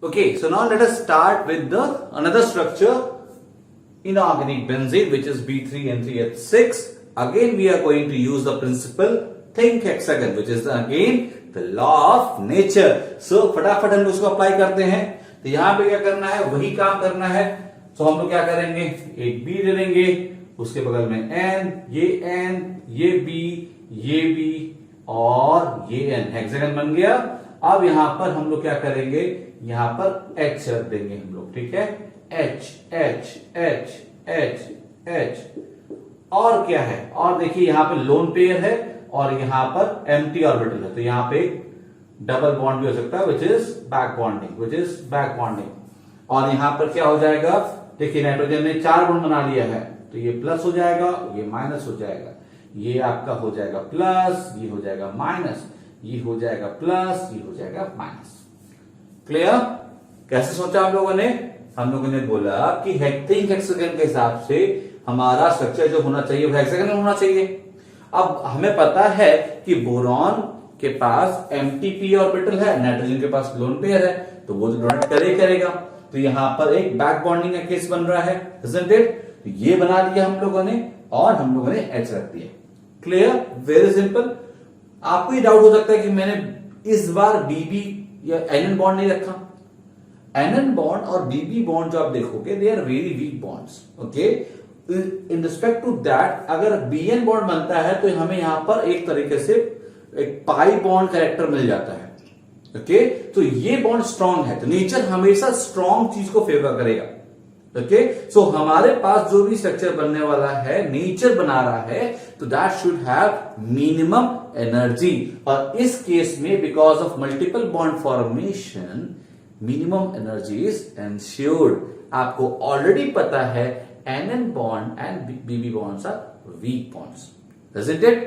Okay, so now let us start with the another structure, inorganic benzene, which is B3N3H6. Again, we are going to use the principle think hexagon, which is again the law of nature. So फटाफट हम उसको apply करते हैं. तो यहां पे क्या करना है, वही काम करना है. तो हम लोग क्या करेंगे, एक बी ले लेंगे, उसके बगल में एन, ये बी और ये एन, हेक्सागन बन गया. अब यहां पर हम लोग क्या करेंगे, यहां पर एच रख देंगे हम लोग. ठीक है, H H H H H. और क्या है, और देखिए यहां पे लोन पेयर है और यहां पर एम्प्टी ऑर्बिटल है. तो यहां पे डबल बॉन्ड भी हो सकता है, विच इज बैक बॉन्डिंग. और यहां पर क्या हो जाएगा, देखिए नाइट्रोजन ने 4 बॉन्ड बना लिया है, तो ये प्लस हो जाएगा, ये माइनस हो जाएगा, ये आपका हो जाएगा प्लस, ये हो जाएगा माइनस, ये हो जाएगा प्लस, ये हो जाएगा माइनस. क्लियर? कैसे सोचा हम लोगों ने बोला कि थिंक हेक्सागन के हिसाब से हमारा स्ट्रक्चर जो होना चाहिए वो हेक्सागन में होना चाहिए. अब हमें पता है कि बोरॉन के पास एमटीपी ऑर्बिटल है, नाइट्रोजन के पास लोन पेयर है, तो वो तो डोनेट करेगा. तो यहां पर एक बैक बॉन्डिंग का केस बन रहा है, isn't it? तो ये बना लिया हम लोगों ने और हम लोगों ने एच रख दिया. क्लियर? Very simple. आपको ये डाउट हो सकता है कि मैंने इस बार बीबी या एनएन बॉन्ड नहीं रखा. एनएन बॉन्ड और बीबी बॉन्ड जो आप देखोगे, they are very weak bonds. Okay, in respect to that अगर बीएन बॉन्ड बनता है तो हमें यहां पर एक तरीके से एक पाई बॉन्ड कैरेक्टर मिल जाता है. ओके, तो ये बॉन्ड स्ट्रांग है, तो नेचर हमेशा स्ट्रांग चीज को फेवर करेगा. ओके, सो हमारे पास जो भी स्ट्रक्चर बनने वाला है, नेचर बना रहा है, तो that should have minimum energy. और इस केस में because of multiple bond formation minimum energy is ensured. आपको ऑलरेडी पता है NN bond and BB bonds are weak bonds. Isn't it?